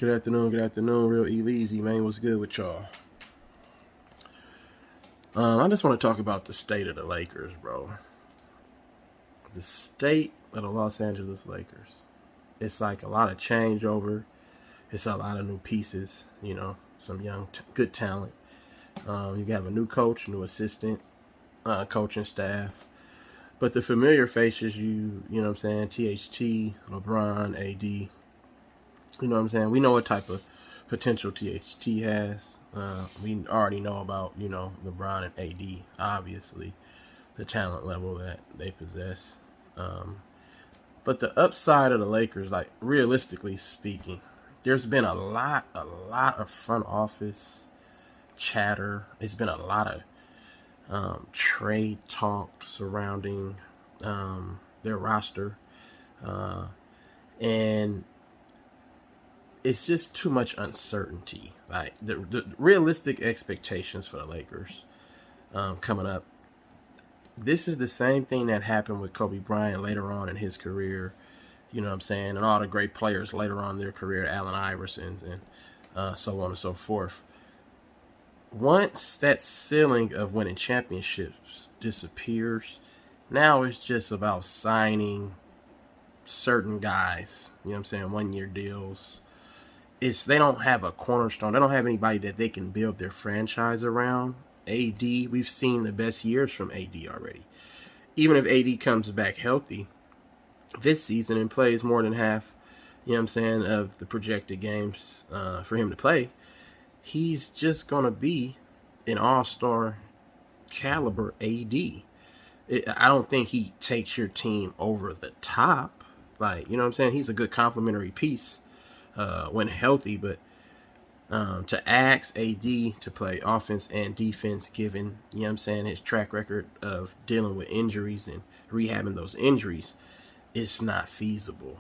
Good afternoon, real E-Leezy, man. What's good with y'all? I just want to talk about the state of the Lakers, bro. The state of the Los Angeles Lakers. It's like a lot of changeover. It's a lot of new pieces, some young, good talent. You have a new coach, new assistant, coaching staff. But the familiar faces, you know what I'm saying, THT, LeBron, AD, you know what I'm saying? We know what type of potential THT has. We already know about, LeBron and AD, obviously, the talent level that they possess. But the upside of the Lakers, like realistically speaking, there's been a lot of front office chatter. It's been a lot of trade talk surrounding their roster. And it's just too much uncertainty. Like the realistic expectations for the Lakers coming up. This is the same thing that happened with Kobe Bryant later on in his career. You know what I'm saying? And all the great players later on in their career, Allen Iverson and so on and so forth. Once that ceiling of winning championships disappears, now it's just about signing certain guys. You know what I'm saying? 1-year deals. They don't have a cornerstone. They don't have anybody that they can build their franchise around. AD, we've seen the best years from AD already. Even if AD comes back healthy this season and plays more than half, you know what I'm saying, of the projected games for him to play, he's just going to be an all-star caliber AD. I don't think he takes your team over the top. Like, you know what I'm saying? He's a good complementary piece when healthy, but to ask AD to play offense and defense, given, you know what I'm saying, his track record of dealing with injuries and rehabbing those injuries, it's not feasible.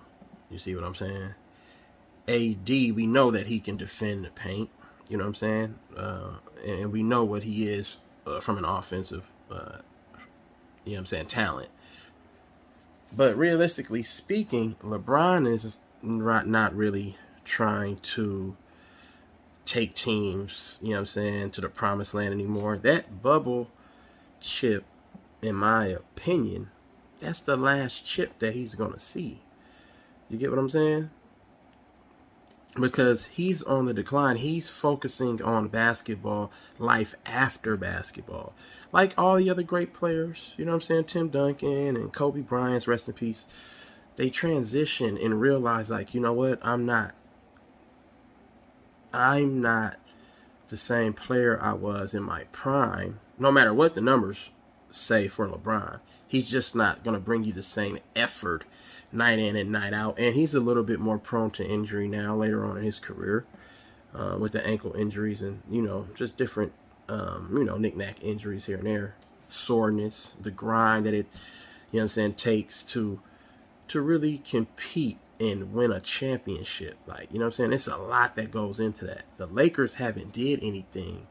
You see what I'm saying? AD, we know that he can defend the paint, you know what I'm saying? And we know what he is from an offensive, you know what I'm saying, talent. But realistically speaking, LeBron is not really trying to take teams, you know what I'm saying, to the promised land anymore. That bubble chip, in my opinion, that's the last chip that he's going to see. You get what I'm saying? Because he's on the decline. He's focusing on basketball, life after basketball. Like all the other great players, you know what I'm saying, Tim Duncan and Kobe Bryant's, rest in peace, they transition and realize, like, you know what, I'm not the same player I was in my prime, no matter what the numbers say for LeBron. He's just not going to bring you the same effort night in and night out. And he's a little bit more prone to injury now later on in his career with the ankle injuries and, just different, knick-knack injuries here and there. Soreness, the grind that it, takes to really compete and win a championship. Like, you know what I'm saying? It's a lot that goes into that. The Lakers haven't did anything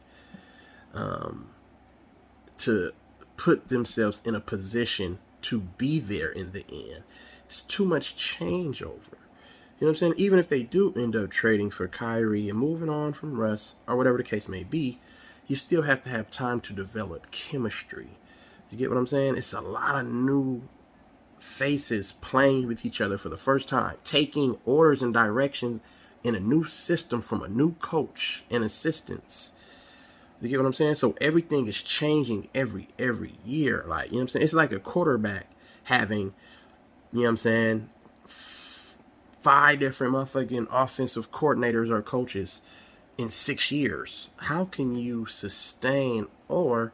to put themselves in a position to be there in the end. It's too much changeover. You know what I'm saying? Even if they do end up trading for Kyrie and moving on from Russ or whatever the case may be, you still have to have time to develop chemistry. You get what I'm saying? It's a lot of new faces playing with each other for the first time, taking orders and direction in a new system from a new coach and assistants. You get what I'm saying? So everything is changing every year. Like, you know what I'm saying? It's like a quarterback having, you know what I'm saying, 5 different motherfucking offensive coordinators or coaches in 6 years. How can you sustain or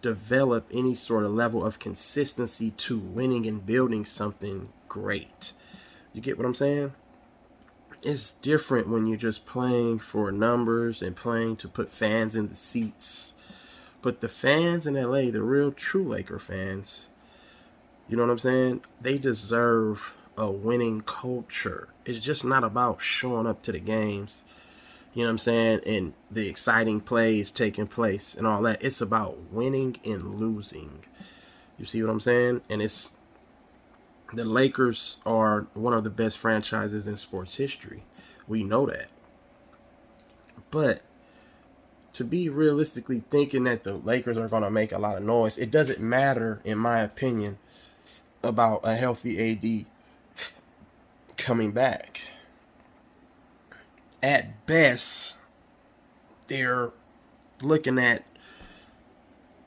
develop any sort of level of consistency to winning and building something great? You get what I'm saying? It's different when you're just playing for numbers and playing to put fans in the seats. But the fans in LA, the real true Laker fans, you know what I'm saying? They deserve a winning culture. It's just not about showing up to the games, you know what I'm saying, and the exciting plays taking place and all that. It's about winning and losing. You see what I'm saying? And the Lakers are one of the best franchises in sports history. We know that. But to be realistically thinking that the Lakers are going to make a lot of noise, it doesn't matter, in my opinion, about a healthy AD coming back. At best, they're looking at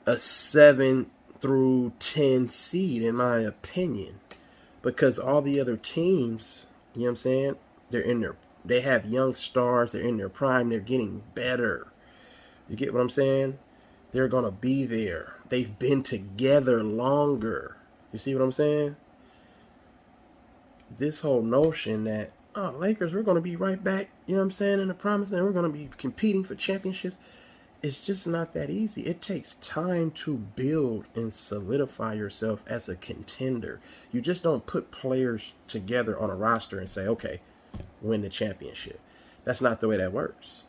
a 7 through 10 seed, in my opinion, because all the other teams, you know what I'm saying, they have young stars, they're in their prime, they're getting better. You get what I'm saying? They're going to be there. They've been together longer. You see what I'm saying? This whole notion that, oh, Lakers, we're going to be right back, you know what I'm saying, in the promise, and we're going to be competing for championships. It's just not that easy. It takes time to build and solidify yourself as a contender. You just don't put players together on a roster and say, okay, win the championship. That's not the way that works.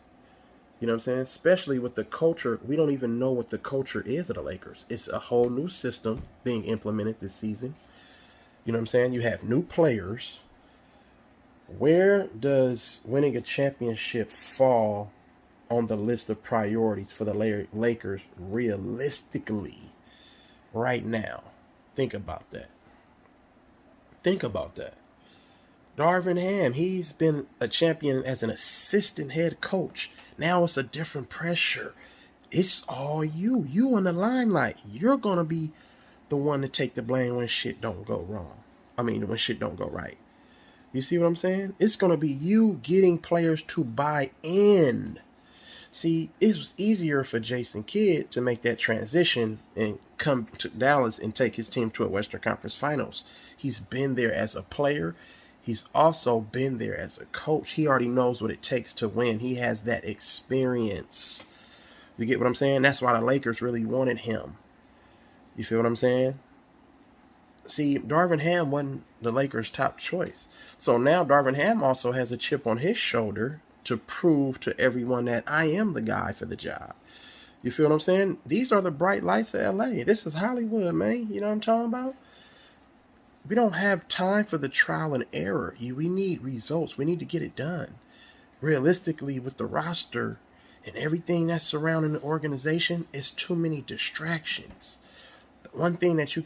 You know what I'm saying? Especially with the culture. We don't even know what the culture is of the Lakers. It's a whole new system being implemented this season. You know what I'm saying? You have new players. Where does winning a championship fall on the list of priorities for the Lakers realistically right now? Think about that. Think about that. Darvin Ham, he's been a champion as an assistant head coach. Now it's a different pressure. It's all you. You in the limelight. You're going to be the one to take the blame when shit don't go wrong. When shit don't go right. You see what I'm saying? It's going to be you getting players to buy in. See, it was easier for Jason Kidd to make that transition and come to Dallas and take his team to a Western Conference Finals. He's been there as a player. He's also been there as a coach. He already knows what it takes to win. He has that experience. You get what I'm saying? That's why the Lakers really wanted him. You feel what I'm saying? See, Darvin Ham wasn't the Lakers' top choice. So now Darvin Ham also has a chip on his shoulder to prove to everyone that I am the guy for the job. You feel what I'm saying? These are the bright lights of LA. This is Hollywood, man. You know what I'm talking about? We don't have time for the trial and error. We need results. We need to get it done. Realistically, with the roster and everything that's surrounding the organization, it's too many distractions. The one thing that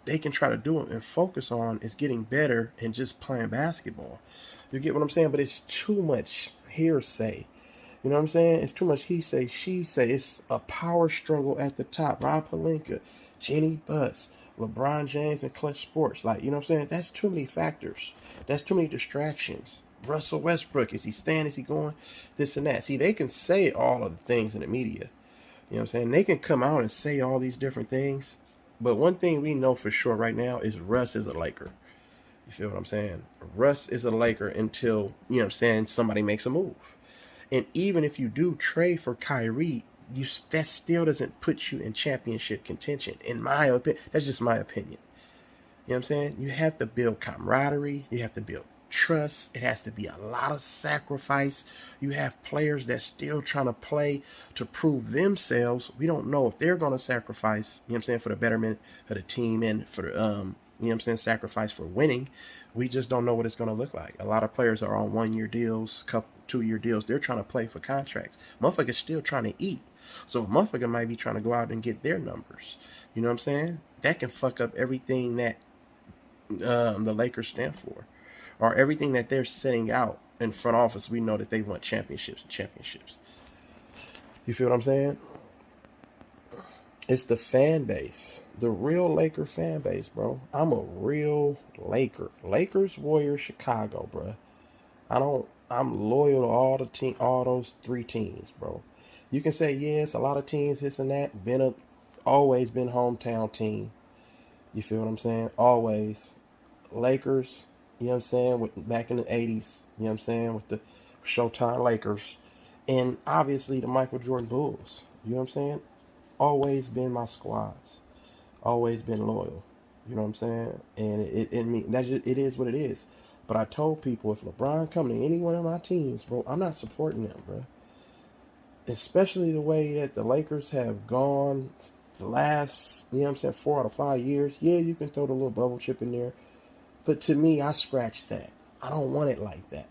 they can try to do and focus on is getting better and just playing basketball. You get what I'm saying? But it's too much hearsay. You know what I'm saying? It's too much he say, she say. It's a power struggle at the top. Rob Pelinka, Jenny Buss, LeBron James, and Clutch Sports. Like, you know what I'm saying? That's too many factors. That's too many distractions. Russell Westbrook, is he staying? Is he going? This and that. See, they can say all of the things in the media. You know what I'm saying? They can come out and say all these different things. But one thing we know for sure right now is Russ is a Laker. You feel what I'm saying? Russ is a Laker until, you know what I'm saying, somebody makes a move. And even if you do trade for Kyrie, that still doesn't put you in championship contention. In my opinion, that's just my opinion. You know what I'm saying? You have to build camaraderie. You have to build trust. It has to be a lot of sacrifice. You have players that still trying to play to prove themselves. We don't know if they're going to sacrifice, you know what I'm saying, for the betterment of the team and for the, you know what I'm saying, sacrifice for winning. We just don't know what it's going to look like. A lot of players are on 1-year deals, 2-year deals. They're trying to play for contracts. Motherfuckers still trying to eat. So a motherfucker might be trying to go out and get their numbers. You know what I'm saying? That can fuck up everything that the Lakers stand for, or everything that they're setting out in front office. We know that they want championships and championships. You feel what I'm saying? It's the fan base, the real Laker fan base, bro. I'm a real Laker. Lakers, Warriors, Chicago, bro. I'm loyal to all those 3 teams, bro. You can say, yes, a lot of teams, this and that, always been hometown team. You feel what I'm saying? Always. Lakers, you know what I'm saying, back in the 80s, you know what I'm saying, with the Showtime Lakers. And obviously the Michael Jordan Bulls. You know what I'm saying? Always been my squads. Always been loyal. You know what I'm saying? And it is what it is. But I told people, if LeBron come to any one of my teams, bro, I'm not supporting them, bro. Especially the way that the Lakers have gone the last, you know what I'm saying, 4 out of 5 years. Yeah, you can throw the little bubble chip in there. But to me, I scratched that. I don't want it like that.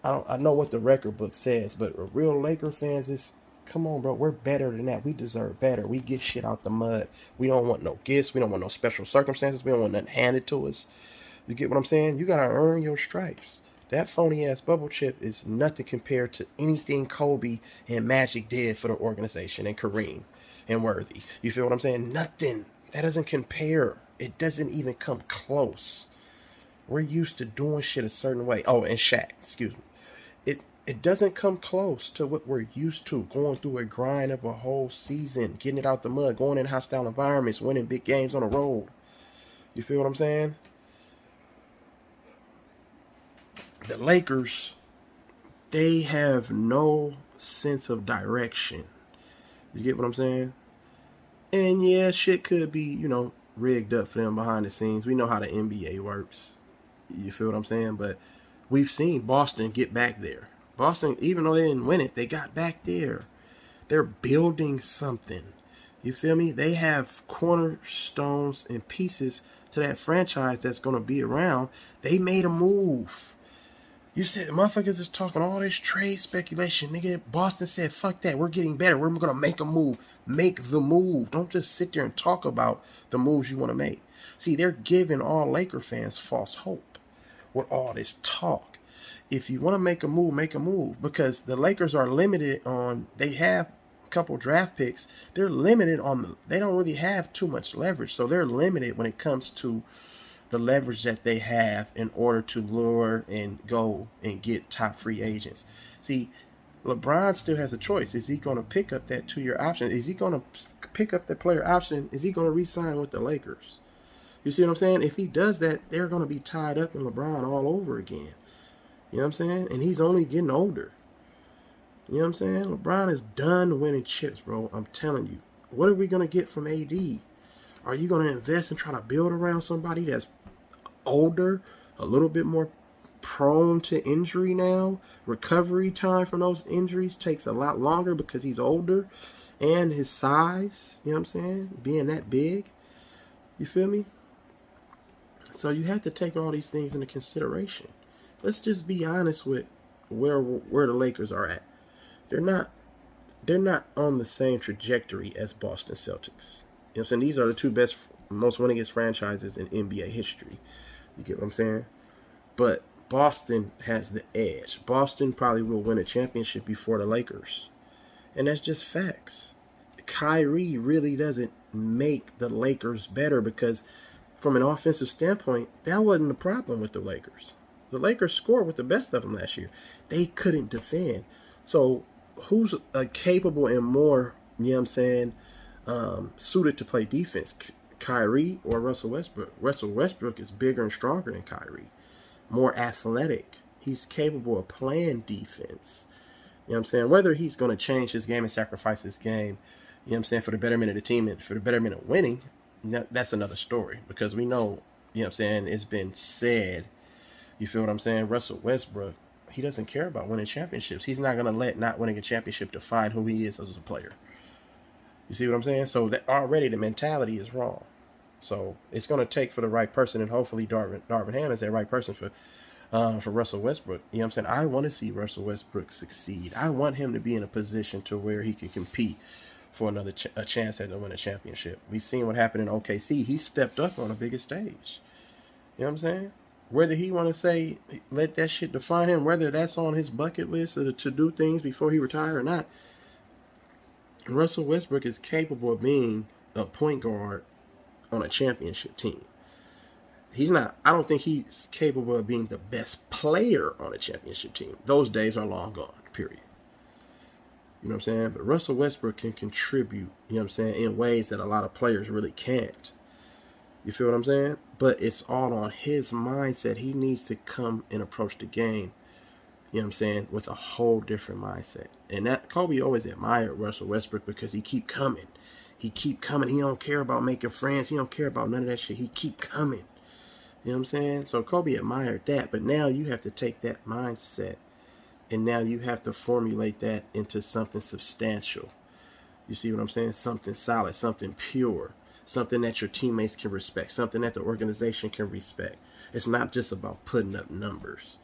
I know what the record book says, but real Laker fans is, come on, bro. We're better than that. We deserve better. We get shit out the mud. We don't want no gifts. We don't want no special circumstances. We don't want nothing handed to us. You get what I'm saying? You gotta earn your stripes. That phony ass bubble chip is nothing compared to anything Kobe and Magic did for the organization, and Kareem and Worthy. You feel what I'm saying? Nothing. That doesn't compare. It doesn't even come close. We're used to doing shit a certain way. Oh, and Shaq, excuse me. It doesn't come close to what we're used to. Going through a grind of a whole season, getting it out the mud, going in hostile environments, winning big games on the road. You feel what I'm saying? The Lakers, they have no sense of direction. You get what I'm saying? And yeah, shit could be, rigged up for them behind the scenes. We know how the NBA works. You feel what I'm saying? But we've seen Boston get back there. Boston, even though they didn't win it, they got back there. They're building something. You feel me? They have cornerstones and pieces to that franchise that's going to be around. They made a move. You said the motherfuckers is talking all this trade speculation. Nigga, Boston said, fuck that. We're getting better. We're going to make a move. Make the move. Don't just sit there and talk about the moves you want to make. See, they're giving all Laker fans false hope with all this talk. If you want to make a move, because the Lakers are limited on, they have a couple draft picks. They're limited on, they don't really have too much leverage. So they're limited when it comes to the leverage that they have in order to lure and go and get top free agents. See, LeBron still has a choice. Is he going to pick up that 2-year option? Is he going to pick up the player option? Is he going to re-sign with the Lakers? You see what I'm saying? If he does that, they're going to be tied up in LeBron all over again. You know what I'm saying? And he's only getting older. You know what I'm saying? LeBron is done winning chips, bro. I'm telling you. What are we going to get from AD? Are you going to invest and try to build around somebody that's older, a little bit more prone to injury now? Recovery time from those injuries takes a lot longer because he's older, and his size, you know what I'm saying, being that big. You feel me? So you have to take all these things into consideration. Let's just be honest with where the Lakers are at. They're not on the same trajectory as Boston Celtics. You know what I'm saying? These are the two best, most winningest franchises in NBA history. You get what I'm saying? But Boston has the edge. Boston probably will win a championship before the Lakers. And that's just facts. Kyrie really doesn't make the Lakers better, because from an offensive standpoint, that wasn't the problem with the Lakers. The Lakers scored with the best of them last year. They couldn't defend. So who's capable and more, you know what I'm saying, suited to play defense? Kyrie or Russell Westbrook? Russell Westbrook is bigger and stronger than Kyrie. More athletic. He's capable of playing defense. You know what I'm saying? Whether he's going to change his game and sacrifice his game, you know what I'm saying, for the betterment of the team and for the betterment of winning, that's another story. Because we know, you know what I'm saying, it's been said, you feel what I'm saying, Russell Westbrook, he doesn't care about winning championships. He's not going to let not winning a championship define who he is as a player. You see what I'm saying? So that already the mentality is wrong. So it's going to take for the right person, and hopefully Darvin Ham is that right person for Russell Westbrook. You know what I'm saying? I want to see Russell Westbrook succeed. I want him to be in a position to where he can compete for another a chance at to win a championship. We've seen what happened in OKC. He stepped up on a bigger stage. You know what I'm saying? Whether he want to say, let that shit define him, whether that's on his bucket list or to do things before he retire or not, Russell Westbrook is capable of being a point guard on a championship team. He's not, I don't think he's capable of being the best player on a championship team. Those days are long gone, period. You know what I'm saying? But Russell Westbrook can contribute, you know what I'm saying, in ways that a lot of players really can't. You feel what I'm saying? But it's all on his mindset. He needs to come and approach the game, you know what I'm saying, with a whole different mindset. And that Kobe always admired Russell Westbrook because he keep coming. He keep coming. He don't care about making friends. He don't care about none of that shit. He keep coming. You know what I'm saying? So Kobe admired that. But now you have to take that mindset, and now you have to formulate that into something substantial. You see what I'm saying? Something solid, something pure, something that your teammates can respect, something that the organization can respect. It's not just about putting up numbers.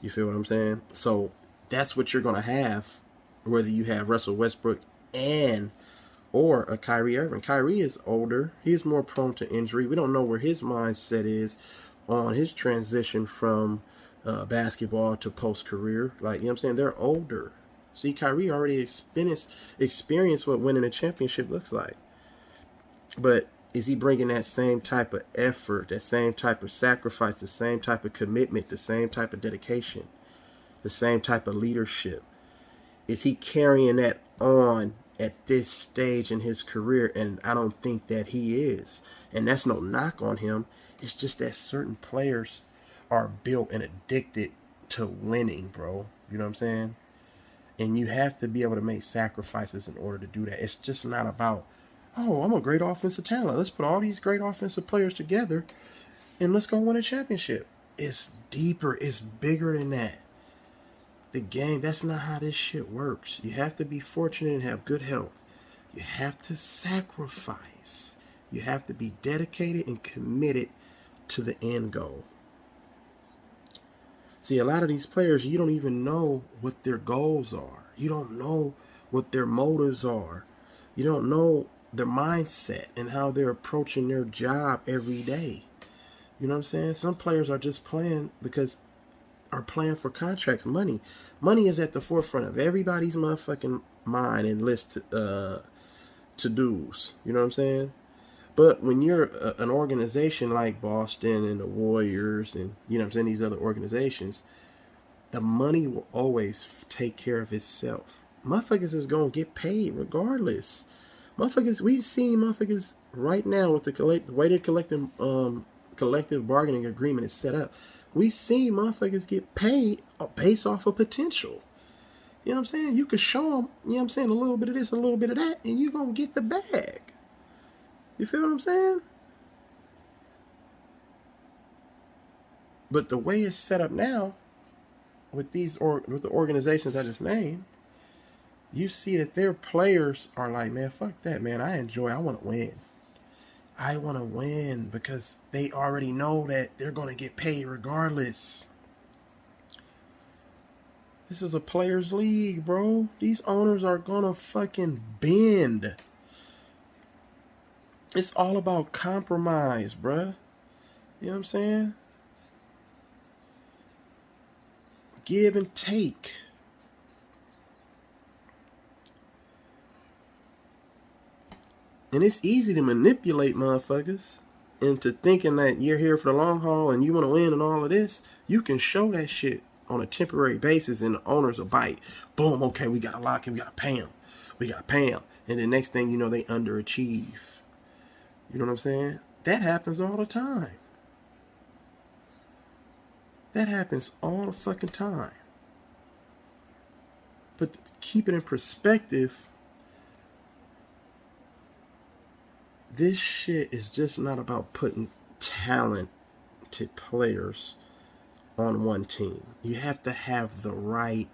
You feel what I'm saying? So that's what you're gonna have, whether you have Russell Westbrook and or a Kyrie Irving. Kyrie is older. He's more prone to injury. We don't know where his mindset is on his transition from basketball to post career. Like, you know what I'm saying? They're older. See, Kyrie already experienced what winning a championship looks like. But is he bringing that same type of effort, that same type of sacrifice, the same type of commitment, the same type of dedication, the same type of leadership? Is he carrying that on at this stage in his career? And I don't think that he is. And that's no knock on him. It's just that certain players are built and addicted to winning, bro. You know what I'm saying? And you have to be able to make sacrifices in order to do that. It's just not about, oh, I'm a great offensive talent. Let's put all these great offensive players together and let's go win a championship. It's deeper. It's bigger than that. The game, that's not how this shit works. You have to be fortunate and have good health. You have to sacrifice. You have to be dedicated and committed to the end goal. See, a lot of these players, you don't even know what their goals are. You don't know what their motives are. You don't know their mindset and how they're approaching their job every day. You know what I'm saying? Some players are just playing because are playing for contracts. Money is at the forefront of everybody's motherfucking mind and list to-dos. You know what I'm saying? But when you're an organization like Boston and the Warriors and, you know what I'm saying, these other organizations, the money will always take care of itself. Motherfuckers is going to get paid regardless. Motherfuckers, we see motherfuckers right now with the way the collective bargaining agreement is set up. We see motherfuckers get paid based off of potential. You know what I'm saying? You could show them, you know what I'm saying, a little bit of this, a little bit of that, and you're going to get the bag. You feel what I'm saying? But the way it's set up now, with the organizations I just named, you see that their players are like, man, fuck that, man. I want to win. I want to win because they already know that they're going to get paid regardless. This is a players' league, bro. These owners are going to fucking bend. It's all about compromise, bruh. You know what I'm saying? Give and take. And it's easy to manipulate motherfuckers into thinking that you're here for the long haul and you want to win and all of this. You can show that shit on a temporary basis and the owners will bite. Boom, okay, we got to lock him. We got to pay him. We got to pay him. And the next thing you know, they underachieve. You know what I'm saying? That happens all the time. That happens all the fucking time. But keep it in perspective, this shit is just not about putting talented players on one team. You have to have the right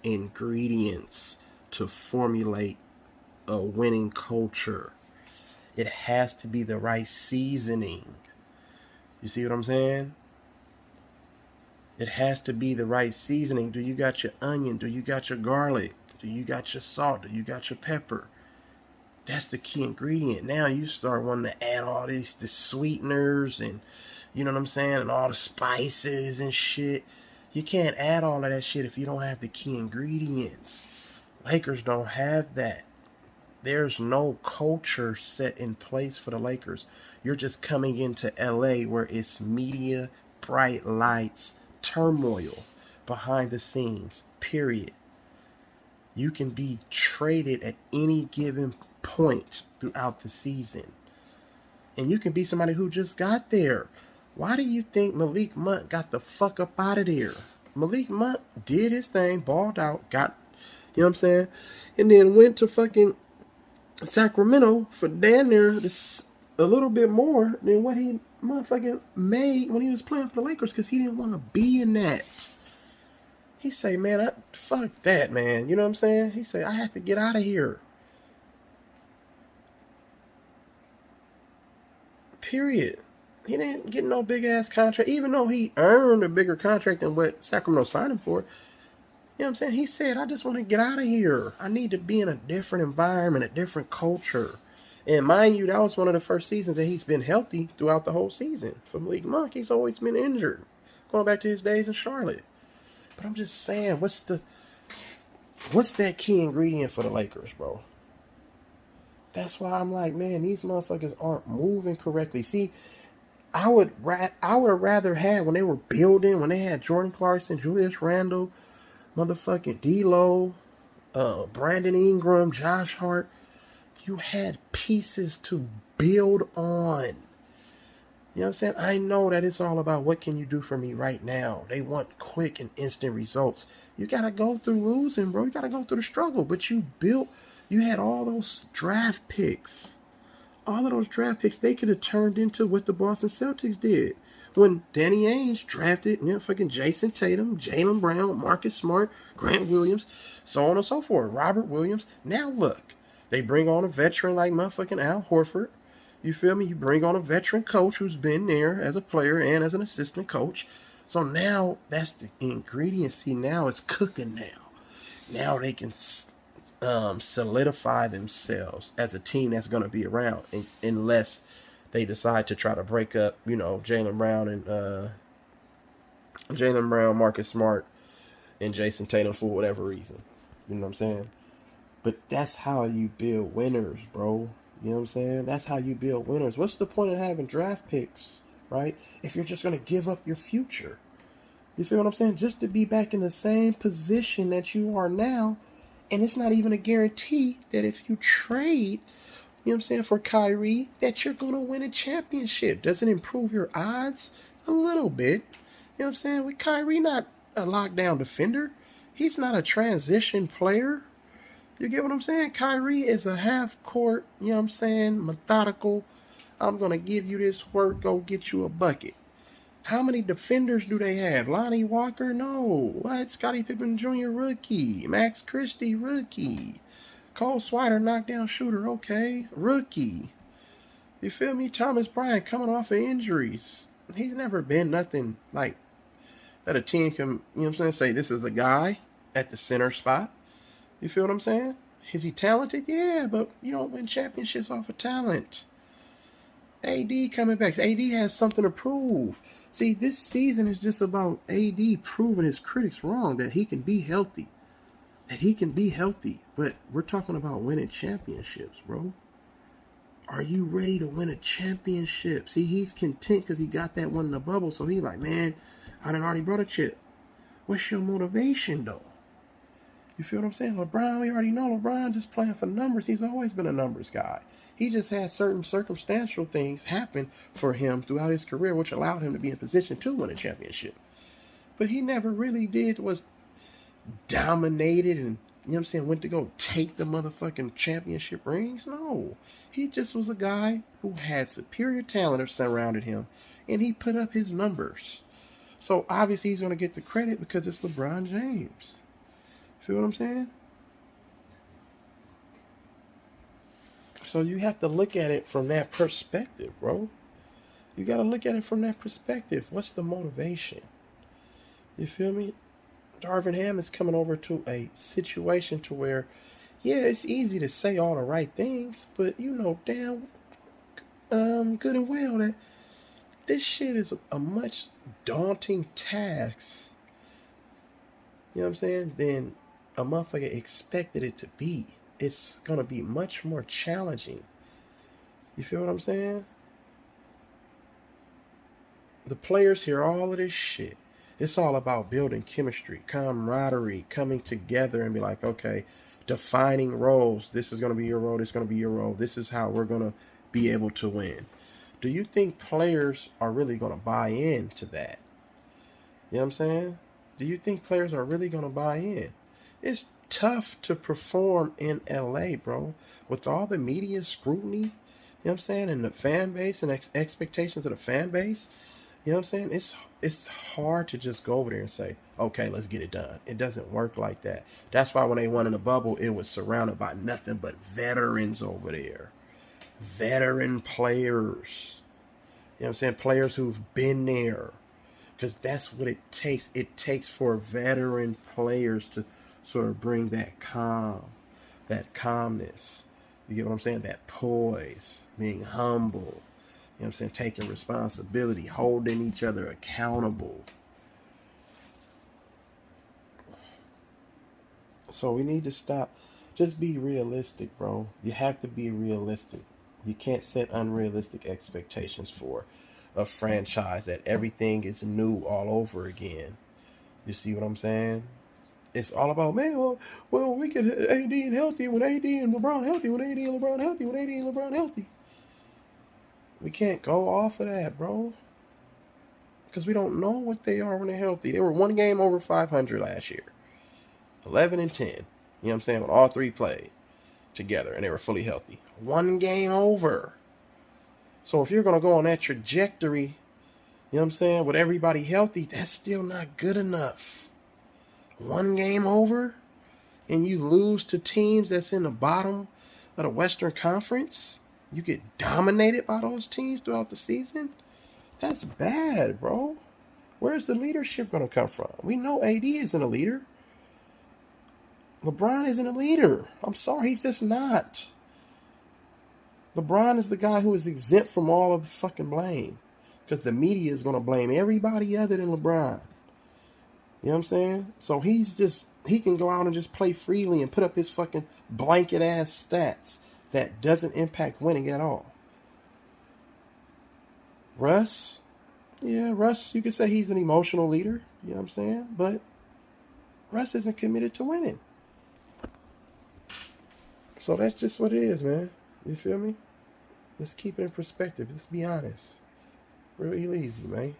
ingredients to formulate a winning culture. It has to be the right seasoning. You see what I'm saying? It has to be the right seasoning. Do you got your onion? Do you got your garlic? Do you got your salt? Do you got your pepper? That's the key ingredient. Now you start wanting to add all the sweeteners and, you know what I'm saying, and all the spices and shit. You can't add all of that shit if you don't have the key ingredients. Lakers don't have that. There's no culture set in place for the Lakers. You're just coming into LA where it's media, bright lights, turmoil behind the scenes, period. You can be traded at any given point throughout the season. And you can be somebody who just got there. Why do you think Malik Monk got the fuck up out of there? Malik Monk did his thing, balled out, got, you know what I'm saying? And then went to fucking Sacramento for damn near a little bit more than what he motherfucking made when he was playing for the Lakers because he didn't want to be in that. He say, man, fuck that, man. You know what I'm saying? He say, I have to get out of here. Period. He didn't get no big ass contract, even though he earned a bigger contract than what Sacramento signed him for. You know what I'm saying? He said, I just want to get out of here. I need to be in a different environment, a different culture. And mind you, that was one of the first seasons that he's been healthy throughout the whole season. For Malik Monk, he's always been injured, going back to his days in Charlotte. But I'm just saying, what's that key ingredient for the Lakers, bro? That's why I'm like, man, these motherfuckers aren't moving correctly. See, I would have rather had when they were building, when they had Jordan Clarkson, Julius Randle, motherfucking D'Lo, Brandon Ingram, Josh Hart. You had pieces to build on. You know what I'm saying? I know that it's all about what can you do for me right now. They want quick and instant results. You got to go through losing, bro. You got to go through the struggle. But you had all those draft picks. All of those draft picks, they could have turned into what the Boston Celtics did. When Danny Ainge drafted, fucking Jason Tatum, Jaylen Brown, Marcus Smart, Grant Williams, so on and so forth, Robert Williams. Now look, they bring on a veteran like motherfucking Al Horford. You feel me? You bring on a veteran coach who's been there as a player and as an assistant coach. So now that's the ingredient. See, now it's cooking now. Now they can solidify themselves as a team that's going to be around, unless they decide to try to break up, Jaylen Brown, Marcus Smart, and Jason Tatum for whatever reason. You know what I'm saying? But that's how you build winners, bro. You know what I'm saying? That's how you build winners. What's the point of having draft picks, right? If you're just going to give up your future. You feel what I'm saying? Just to be back in the same position that you are now. And it's not even a guarantee that if you trade, you know what I'm saying, for Kyrie, that you're going to win a championship. Does it improve your odds? A little bit. You know what I'm saying? With Kyrie not a lockdown defender. He's not a transition player. You get what I'm saying? Kyrie is a half-court, you know what I'm saying, methodical. I'm going to give you this work, go get you a bucket. How many defenders do they have? Lonnie Walker? No. What? Scottie Pippen Jr. rookie. Max Christie rookie. Cole Swider knockdown shooter. Okay. Rookie. You feel me? Thomas Bryant coming off of injuries. He's never been nothing like that a team can, you know what I'm saying, say this is the guy at the center spot. You feel what I'm saying? Is he talented? Yeah, but you don't win championships off of talent. AD coming back. AD has something to prove. See, this season is just about AD proving his critics wrong, that he can be healthy. But we're talking about winning championships, bro. Are you ready to win a championship? See, he's content because he got that one in the bubble. So he's like, man, I done already brought a chip. What's your motivation, though? You feel what I'm saying? LeBron, we already know LeBron just playing for numbers. He's always been a numbers guy. He just had certain circumstantial things happen for him throughout his career, which allowed him to be in position to win a championship. But he never really was dominated and, you know what I'm saying, went to go take the motherfucking championship rings. No. He just was a guy who had superior talent surrounded him, and he put up his numbers. So obviously he's going to get the credit because it's LeBron James. Feel what I'm saying? So you have to look at it from that perspective, bro. You got to look at it from that perspective. What's the motivation? You feel me? Darvin Ham is coming over to a situation to where, yeah, it's easy to say all the right things, but you know damn good and well that this shit is a much daunting task, you know what I'm saying, than a motherfucker expected it to be. It's going to be much more challenging. You feel what I'm saying? The players hear all of this shit. It's all about building chemistry, camaraderie, coming together and be like, okay, defining roles. This is going to be your role. This is going to be your role. This is how we're going to be able to win. Do you think players are really going to buy into that? You know what I'm saying? Do you think players are really going to buy in? It's tough to perform in LA, bro, with all the media scrutiny, you know what I'm saying, and the fan base and expectations of the fan base. You know what I'm saying? It's hard to just go over there and say, okay, let's get it done. It doesn't work like that. That's why when they won in the bubble, it was surrounded by nothing but veterans over there. Veteran players. You know what I'm saying? Players who've been there. Because that's what it takes. It takes for veteran players to sort of bring that calmness. You get what I'm saying? That poise, being humble. You know what I'm saying? Taking responsibility, holding each other accountable. So we need to stop. Just be realistic, bro. You have to be realistic. You can't set unrealistic expectations for a franchise that everything is new all over again. You see what I'm saying? It's all about, man, well, we can AD and healthy when AD and LeBron healthy, when AD and LeBron healthy, when AD and LeBron healthy. We can't go off of that, bro. Because we don't know what they are when they're healthy. They were one game over 500 last year. 11 and 10. You know what I'm saying? When all three played together and they were fully healthy. One game over. So if you're going to go on that trajectory, you know what I'm saying, with everybody healthy, that's still not good enough. One game over and you lose to teams that's in the bottom of the Western Conference, you get dominated by those teams throughout the season, that's bad, bro. Where's the leadership going to come from? We know AD isn't a leader. LeBron isn't a leader. I'm sorry, he's just not. LeBron is the guy who is exempt from all of the fucking blame. Because the media is going to blame everybody other than LeBron. You know what I'm saying? So he can go out and just play freely and put up his fucking blanket ass stats that doesn't impact winning at all. Russ, you could say he's an emotional leader. You know what I'm saying? But Russ isn't committed to winning. So that's just what it is, man. You feel me? Let's keep it in perspective. Let's be honest. Real E-Leezy, man.